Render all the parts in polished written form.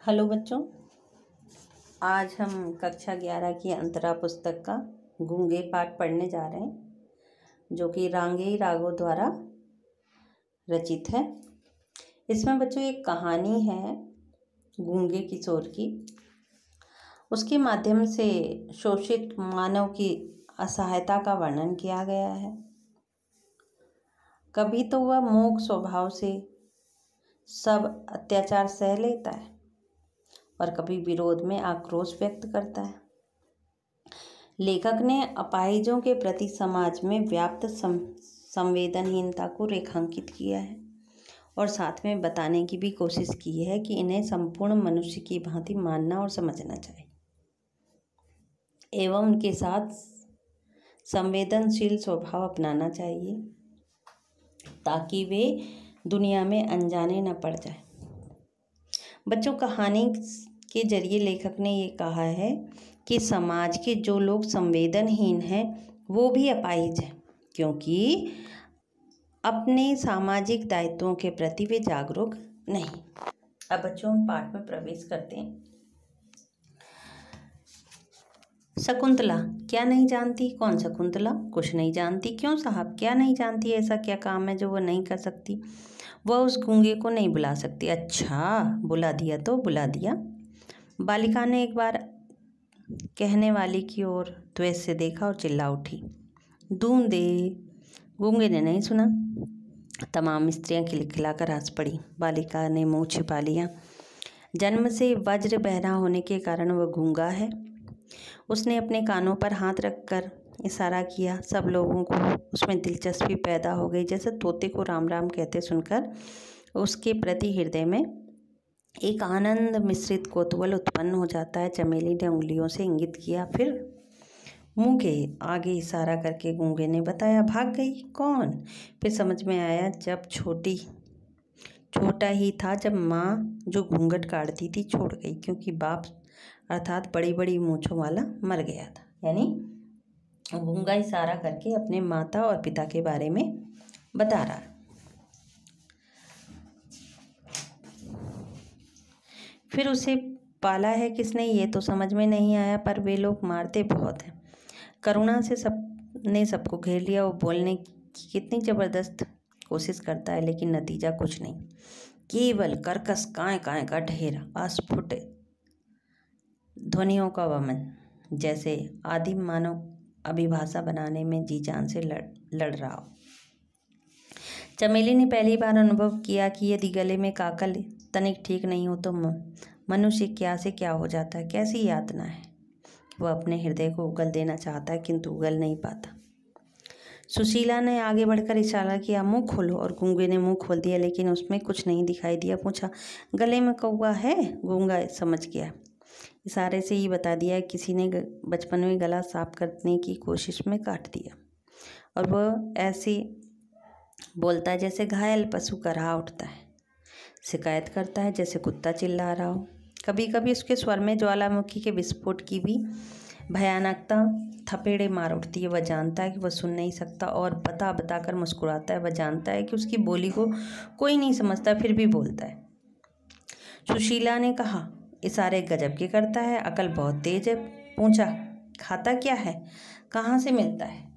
Hello बच्चों, आज हम कक्षा 11 की अंतरा पुस्तक का गूंगे पाठ पढ़ने जा रहे हैं, जो कि रांगेय राघव द्वारा रचित है। इसमें बच्चों एक कहानी है गूंगे किशोर की। उसके माध्यम से शोषित मानव की असहायता का वर्णन किया गया है। कभी तो वह मूक स्वभाव से सब अत्याचार सह लेता है और कभी विरोध में आक्रोश व्यक्त करता है। लेखक ने अपाहिजों के प्रति समाज में व्याप्त संवेदनहीनता को रेखांकित किया है और साथ में बताने की भी कोशिश की है कि इन्हें संपूर्ण मनुष्य की भांति मानना और समझना चाहिए एवं उनके साथ संवेदनशील स्वभाव अपनाना चाहिए ताकि वे दुनिया में अनजाने न पड़ जाए। बच्चों, कहानी के जरिए लेखक ने ये कहा है कि समाज के जो लोग संवेदनहीन हैं वो भी अपाहिज हैं, क्योंकि अपने सामाजिक दायित्वों के प्रति वे जागरूक नहीं। अब बच्चों हम पाठ में प्रवेश करते हैं। शकुंतला क्या नहीं जानती? कौन शकुंतला? कुछ नहीं जानती। क्यों साहब, क्या नहीं जानती? ऐसा क्या काम है जो वह नहीं कर सकती? वह उस गूंगे को नहीं बुला सकती। अच्छा, बुला दिया तो बुला दिया। बालिका ने एक बार कहने वाली की ओर द्वेष से देखा और चिल्ला उठी, दूं दे। गूंगे ने नहीं सुना। तमाम स्त्रियां खिलखिलाकर हंस पड़ी। बालिका ने मुंह छिपा लिया। जन्म से वज्र बहरा होने के कारण वह गूंगा है। उसने अपने कानों पर हाथ रखकर इशारा किया। सब लोगों को उसमें दिलचस्पी पैदा हो गई। जैसे तोते को राम राम कहते सुनकर उसके प्रति हृदय में एक आनंद मिश्रित कौतूहल उत्पन्न हो जाता है। चमेली ने उंगलियों से इंगित किया, फिर मुंह के आगे इशारा करके गूंगे ने बताया, भाग गई। कौन? फिर समझ में आया, जब छोटा ही था, जब माँ जो घूंघट काटती थी छोड़ गई, क्योंकि बाप अर्थात बड़ी बड़ी मूंछों वाला मर गया था। यानी गूंगा इशारा करके अपने माता और पिता के बारे में बता रहा है। फिर उसे पाला है किसने, ये तो समझ में नहीं आया, पर वे लोग मारते बहुत हैं। करुणा से सबको घेर लिया। वो बोलने की कितनी जबरदस्त कोशिश करता है, लेकिन नतीजा कुछ नहीं, केवल कर्कश काएं काएं का ढेर, अस्फुट ध्वनियों का वमन, जैसे आदिम मानव अभिभाषा बनाने में जी जान से लड़ रहा हो। चमेली ने पहली बार अनुभव किया कि यदि गले में काकल तनिक ठीक नहीं हो तो मनुष्य क्या से क्या हो जाता है। कैसी यातना है। वह अपने हृदय को उगल देना चाहता है, किंतु उगल नहीं पाता। सुशीला ने आगे बढ़कर इशारा किया, मुंह खोलो। और गूंगे ने मुंह खोल दिया, लेकिन उसमें कुछ नहीं दिखाई दिया। पूछा, गले में कौवा है? गूंगा समझ गया। इशारे से ही बता दिया, किसी ने बचपन में गला साफ करने की कोशिश में काट दिया। और वह ऐसे बोलता है जैसे घायल पशु कराह उठता है, शिकायत करता है जैसे कुत्ता चिल्ला रहा हो। कभी कभी उसके स्वर में ज्वालामुखी के विस्फोट की भी भयानकता थपेड़े मार उठती है। वह जानता है कि वह सुन नहीं सकता और बता बता कर मुस्कुराता है। वह जानता है कि उसकी बोली को कोई नहीं समझता, फिर भी बोलता है। सुशीला ने कहा, इशारे गजब के करता है, अकल बहुत तेज है। पूछा, खाता क्या है, कहाँ से मिलता है?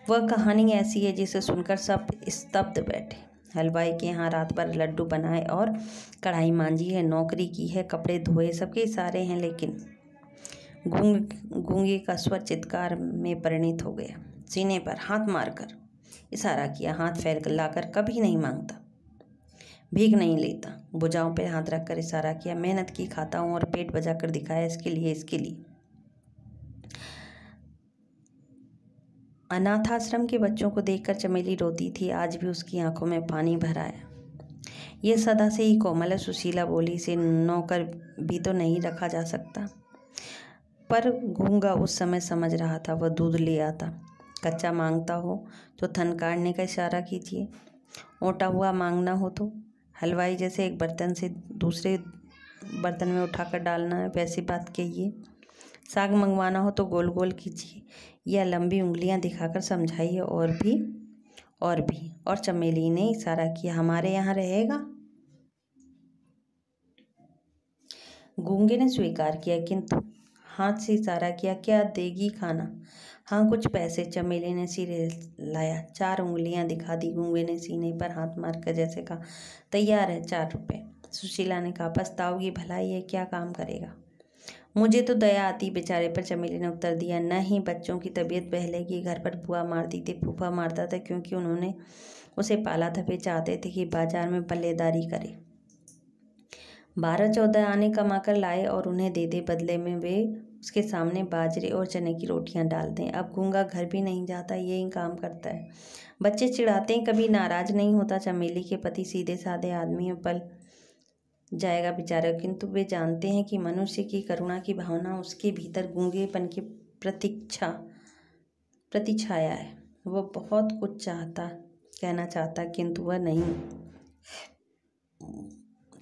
वह कहानी ऐसी है जिसे सुनकर सब स्तब्ध बैठे। हलवाई के यहाँ रात भर लड्डू बनाए और कढ़ाई मांजी है, नौकरी की है, कपड़े धोए, सबके इशारे हैं, लेकिन गूंगे का स्वर चित्कार में परिणित हो गया। सीने पर हाथ मारकर इशारा किया। हाथ फैलाकर कभी नहीं मांगता, भीख नहीं लेता। भुजाओं पर हाथ रखकर इशारा किया। मेहनत की खाता हूँ और पेट बजाकर दिखाया, इसके लिए। अनाथाश्रम के बच्चों को देखकर चमेली रोती थी। आज भी उसकी आंखों में पानी भर आया। यह सदा से ही कोमल है। सुशीला बोली, इसे नौकर भी तो नहीं रखा जा सकता। पर गूंगा उस समय समझ रहा था। वह दूध ले आता। कच्चा मांगता हो तो थन काटने का इशारा कीजिए, ओटा हुआ मांगना हो तो हलवाई जैसे एक बर्तन से दूसरे बर्तन में उठाकर डालना है, वैसी बात कहिए। साग मंगवाना हो तो गोल गोल कीजिए या लंबी उंगलियां दिखाकर समझाइए। और चमेली ने इशारा किया, हमारे यहाँ रहेगा। गूंगे ने स्वीकार किया, किंतु हाथ से इशारा किया। क्या देगी खाना? हाँ, कुछ पैसे। चमेली ने सिर लाया, 4 उंगलियां दिखा दी। गूंगे ने सीने पर हाथ मारकर जैसे कहा, तैयार है, 4 रुपए। सुशीला ने कहा, पछताओगी भला, ये क्या काम करेगा? मुझे तो दया आती बेचारे पर। चमेली ने उत्तर दिया, नहीं, बच्चों की तबीयत बहलेगी। घर पर बुआ मारती थी, फूफा मारता था, क्योंकि उन्होंने उसे पाला था। वे चाहते थे कि बाजार में पल्लेदारी करे, 12-14 आने कमा कर लाए और उन्हें दे दे। बदले में वे उसके सामने बाजरे और चने की रोटियां डाल दें। अब गूंगा घर भी नहीं जाता, यही काम करता है। बच्चे चिढ़ाते हैं, कभी नाराज नहीं होता। चमेली के पति सीधे साधे आदमी हैं, पल जाएगा बेचारा, किंतु वे जानते हैं कि मनुष्य की करुणा की भावना उसके भीतर गूंगेपन की प्रतिछाया है। वह बहुत कुछ कहना चाहता, किंतु वह नहीं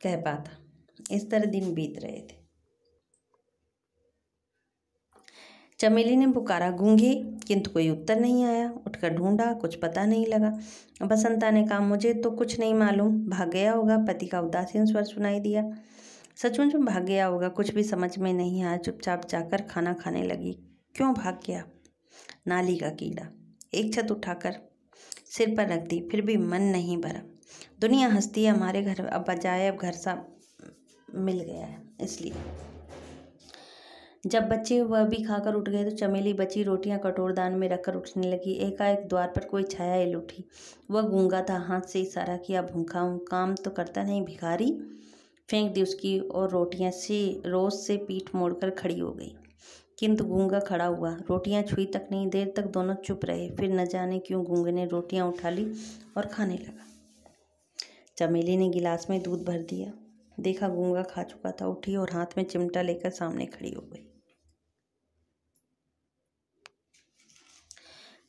कह पाता। इस तरह दिन बीत रहे थे। चमेली ने पुकारा, गूंगे, किंतु कोई उत्तर नहीं आया। उठकर ढूंढा, कुछ पता नहीं लगा। बसंता ने कहा, मुझे तो कुछ नहीं मालूम, भाग गया होगा। पति का उदासीन स्वर सुनाई दिया। सचमुच में भाग गया होगा, कुछ भी समझ में नहीं आया। चुपचाप जाकर खाना खाने लगी। क्यों भाग गया? नाली का कीड़ा। एक छत उठाकर सिर पर रख दी, फिर भी मन नहीं भरा। दुनिया हंसती है हमारे घर, अब बजाय अब घर सा मिल गया है, इसलिए। जब बच्चे वह भी खाकर उठ गए तो चमेली बची रोटियां कटोरदान में रखकर उठने लगी। एकाएक द्वार पर कोई छाया हिल उठी। वह गूंगा था। हाथ से इशारा किया, भूखा हूँ, काम तो करता नहीं, भिखारी। फेंक दी उसकी और रोटियां से रोज से पीठ मोड़कर खड़ी हो गई। किंतु गूंगा खड़ा हुआ, रोटियां छुई तक नहीं। देर तक दोनों चुप रहे। फिर न जाने क्यों गूंगे ने रोटियां उठा ली और खाने लगा। चमेली ने गिलास में दूध भर दिया। देखा गूंगा खा चुका था। उठी और हाथ में चिमटा लेकर सामने खड़ी हो गई।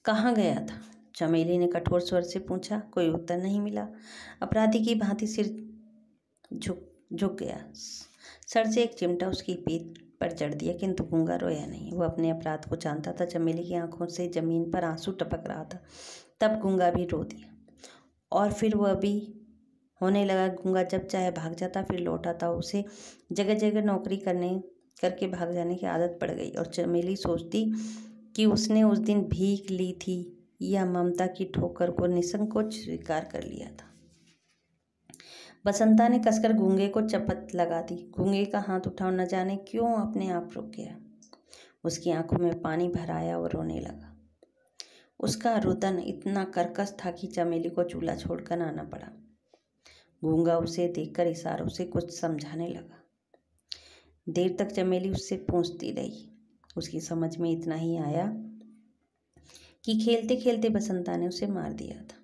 कहाँ गया था? चमेली ने कठोर स्वर से पूछा। कोई उत्तर नहीं मिला। अपराधी की भांति सिर झुक गया। सर से एक चिमटा उसकी पीठ पर जड़ दिया, किंतु गूंगा रोया नहीं। वह अपने अपराध को जानता था। चमेली की आंखों से जमीन पर आंसू टपक रहा था। तब गूंगा भी रो दिया और फिर वह भी होने लगा। गूंगा जब चाहे भाग जाता, फिर लौट आता। उसे जगह जगह नौकरी करके भाग जाने की आदत पड़ गई और चमेली सोचती कि उसने उस दिन भीख ली थी या ममता की ठोकर को निसंकोच स्वीकार कर लिया था। बसंता ने कसकर गूंगे को चपत लगा दी। गूंगे का हाथ उठाओ, न जाने क्यों अपने आप रुक गया। उसकी आंखों में पानी भर आया और रोने लगा। उसका रुदन इतना कर्कश था कि चमेली को चूल्हा छोड़कर आना पड़ा। गूंगा उसे देखकर इशारों से कुछ समझाने लगा। देर तक चमेली उससे पूछती रही। उसकी समझ में इतना ही आया कि खेलते खेलते बसंता ने उसे मार दिया था।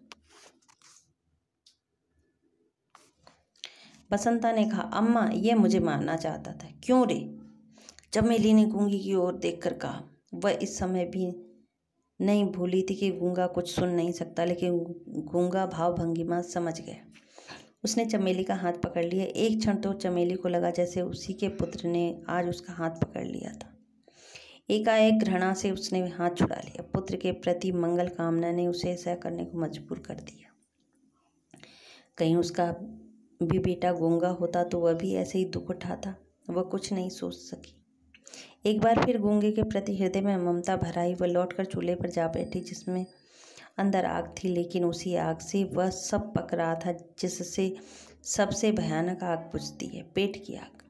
बसंता ने कहा, अम्मा, यह मुझे मारना चाहता था। क्यों रे? चमेली ने गूंगी की ओर देखकर कहा। वह इस समय भी नहीं भूली थी कि गूंगा कुछ सुन नहीं सकता, लेकिन गूंगा भाव भंगिमा समझ गया। उसने चमेली का हाथ पकड़ लिया। एक क्षण तो चमेली को लगा जैसे उसी के पुत्र ने आज उसका हाथ पकड़ लिया था। एकाएक घृणा से उसने हाथ छुड़ा लिया। पुत्र के प्रति मंगल कामना ने उसे ऐसा करने को मजबूर कर दिया। कहीं उसका भी बेटा गूंगा होता तो वह भी ऐसे ही दुख उठाता। वह कुछ नहीं सोच सकी। एक बार फिर गूंगे के प्रति हृदय में ममता भर आई। वह लौटकर चूल्हे पर जा बैठी, जिसमें अंदर आग थी, लेकिन उसी आग से वह सब पक रहा था जिससे सबसे भयानक आग बुझती है, पेट की आग,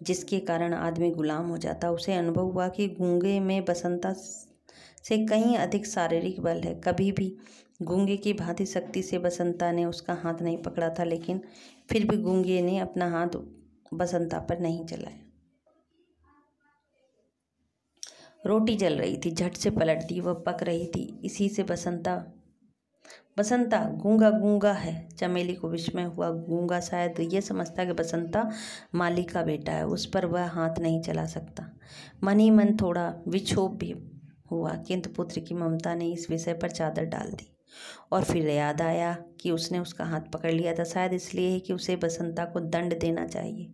जिसके कारण आदमी गुलाम हो जाता। उसे अनुभव हुआ कि गूंगे में बसंता से कहीं अधिक शारीरिक बल है। कभी भी गूंगे की भांति शक्ति से बसंता ने उसका हाथ नहीं पकड़ा था, लेकिन फिर भी गूंगे ने अपना हाथ बसंता पर नहीं चलाया। रोटी जल रही थी, झट से पलट दी। वह पक रही थी। इसी से बसंता गूंगा गूंगा है। चमेली को विस्मय हुआ। गूंगा शायद ये समझता कि बसंता मालिक का बेटा है, उस पर वह हाथ नहीं चला सकता। मन ही मन थोड़ा विक्षोभ भी हुआ, किंतु पुत्र की ममता ने इस विषय पर चादर डाल दी। और फिर याद आया कि उसने उसका हाथ पकड़ लिया था, शायद इसलिए कि उसे बसंता को दंड देना चाहिए,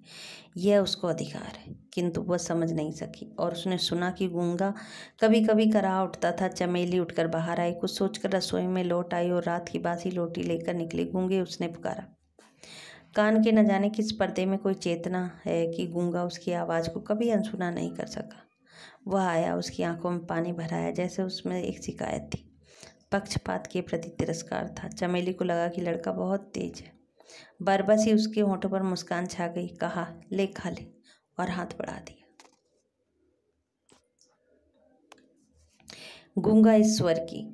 यह उसको अधिकार है। किंतु वह समझ नहीं सकी। और उसने सुना कि गूंगा कभी कभी करा उठता था। चमेली उठकर बाहर आई, कुछ सोचकर रसोई में लौट आई और रात की बासी रोटी लेकर निकली। गूंगे, उसने पुकारा। कान के न जाने किस पर्दे में कोई चेतना है कि गूंगा उसकी आवाज़ को कभी अनसुना नहीं कर सका। वह आया, उसकी आंखों में पानी भराया, जैसे उसमें एक शिकायत थी, पक्षपात के प्रति तिरस्कार था। चमेली को लगा कि लड़का बहुत तेज है। बरबस ही उसके होठों पर मुस्कान छा गई। कहा, ले खा ले, और हाथ बढ़ा दिया। गूंगा इस स्वर की,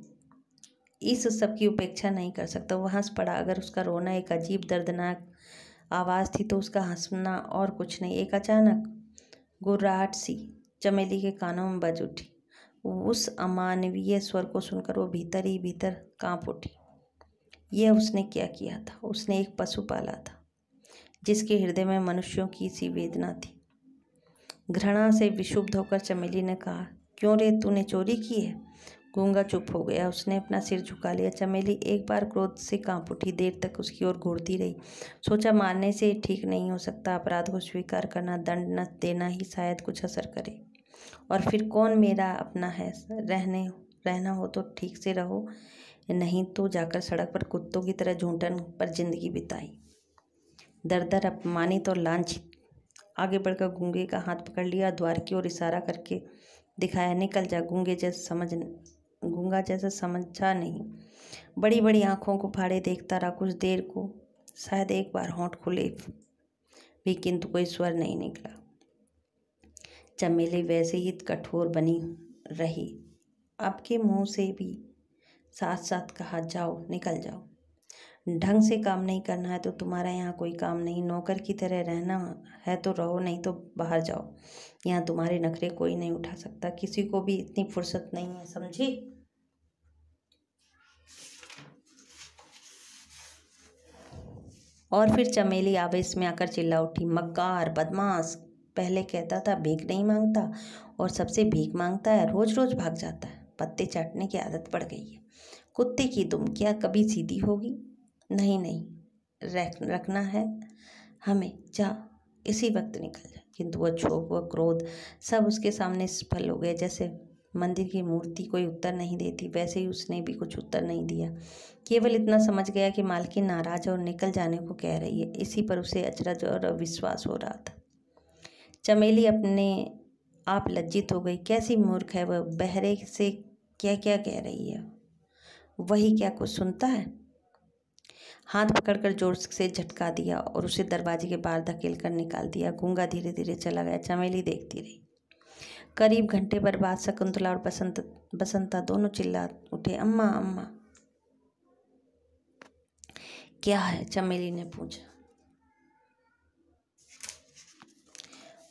इस सब की उपेक्षा नहीं कर सकता। वह हंस पड़ा। अगर उसका रोना एक अजीब दर्दनाक आवाज़ थी तो उसका हंसना और कुछ नहीं। एक अचानक गुर्राहट सी चमेली के कानों में बज उठी। उस अमानवीय स्वर को सुनकर वो भीतर ही भीतर कांप उठी। यह उसने क्या किया था? उसने एक पशु पाला था जिसके हृदय में मनुष्यों की सी वेदना थी। घृणा से विक्षुब्ध होकर चमेली ने कहा, क्यों रे, तूने चोरी की है? गूंगा चुप हो गया। उसने अपना सिर झुका लिया। चमेली एक बार क्रोध से कांप उठी। देर तक उसकी ओर घूरती रही। सोचा, मारने से ठीक नहीं हो सकता। अपराध को स्वीकार करना, दंड न देना ही शायद कुछ असर करे। और फिर कौन मेरा अपना है? रहना हो तो ठीक से रहो, नहीं तो जाकर सड़क पर कुत्तों की तरह झूठन पर जिंदगी बिताई। दर अपमानित और लांछित आगे बढ़कर गूंगे का हाथ पकड़ लिया, द्वार की ओर इशारा करके दिखाया, निकल जा। गूंगा जैसा समझा नहीं। बड़ी बड़ी आंखों को फाड़े देखता रहा कुछ देर को। शायद एक बार होंठ खुले भी, किंतु कोई स्वर नहीं निकला। चमेली वैसे ही कठोर बनी रही। आपके मुंह से भी साथ साथ कहा, जाओ, निकल जाओ। ढंग से काम नहीं करना है तो तुम्हारा यहाँ कोई काम नहीं। नौकर की तरह रहना है तो रहो, नहीं तो बाहर जाओ। यहाँ तुम्हारे नखरे कोई नहीं उठा सकता। किसी को भी इतनी फुर्सत नहीं है, समझी? और फिर चमेली आवेश में आकर चिल्ला उठी, मक्कार, बदमाश! पहले कहता था भीख नहीं मांगता, और सबसे भीख मांगता है। रोज रोज भाग जाता है। पत्ते चाटने की आदत पड़ गई है। कुत्ते की दुम क्या कभी सीधी होगी? नहीं, रखना है हमें। जा, इसी वक्त निकल जा। किंतु वह क्षोभ, वह क्रोध सब उसके सामने सफल हो गए। जैसे मंदिर की मूर्ति कोई उत्तर नहीं देती, वैसे ही उसने भी कुछ उत्तर नहीं दिया। केवल इतना समझ गया कि मालकिन नाराज और निकल जाने को कह रही है। इसी पर उसे अचरज और अविश्वास हो रहा था। चमेली अपने आप लज्जित हो गई। कैसी मूर्ख है वह! बहरे से क्या क्या कह रही है? वही क्या कुछ सुनता है? हाथ पकड़कर जोर से झटका दिया और उसे दरवाजे के बाहर धकेल कर निकाल दिया। गूंगा धीरे धीरे चला गया। चमेली देखती रही। करीब घंटे भर बाद शकुंतला और बसंता दोनों चिल्ला उठे, अम्मा, अम्मा! क्या है? चमेली ने पूछा।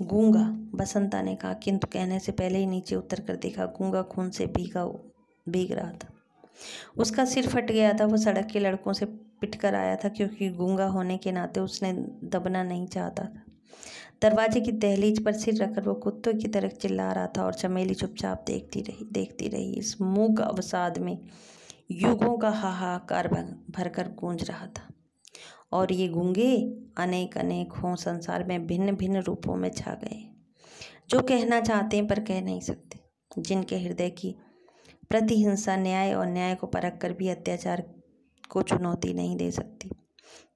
गूंगा, बसंता ने कहा, किंतु कहने से पहले ही नीचे उतर कर देखा। गूंगा खून से भीग रहा था। उसका सिर फट गया था। वो सड़क के लड़कों से पिटकर आया था, क्योंकि गूंगा होने के नाते उसने दबना नहीं चाहता था। दरवाजे की दहलीज पर सिर रखकर वो कुत्तों की तरह चिल्ला रहा था, और चमेली चुपचाप देखती रही। इस मूक अवसाद में युगों का हाहाकार भरकर गूंज रहा था, और ये गूंगे अनेक अनेक हों, संसार में भिन्न भिन्न रूपों में छा गए, जो कहना चाहते हैं पर कह नहीं सकते, जिनके हृदय की प्रतिहिंसा न्याय और न्याय को परख कर भी अत्याचार को चुनौती नहीं दे सकती,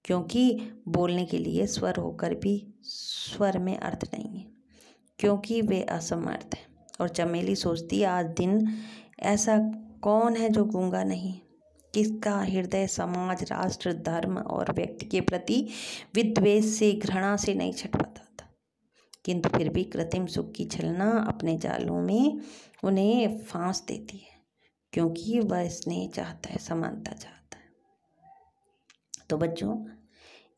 क्योंकि बोलने के लिए स्वर होकर भी स्वर में अर्थ नहीं है, क्योंकि वे असमर्थ हैं। और चमेली सोचती, आज दिन ऐसा कौन है जो गूंगा नहीं, किसका हृदय समाज, राष्ट्र, धर्म और व्यक्ति के प्रति विद्वेष से, घृणा से नहीं छटपटाता, किंतु फिर भी कृत्रिम सुख की छलना अपने जालों में उन्हें फांस देती है, क्योंकि वह स्नेह चाहता है, समानता चाहता है। तो बच्चों,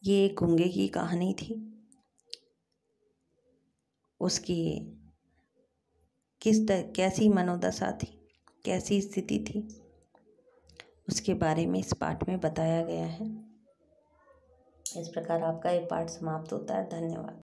ये गूंगे की कहानी थी। उसकी कैसी मनोदशा थी, कैसी स्थिति थी, उसके बारे में इस पाठ में बताया गया है। इस प्रकार आपका ये पाठ समाप्त होता है। धन्यवाद।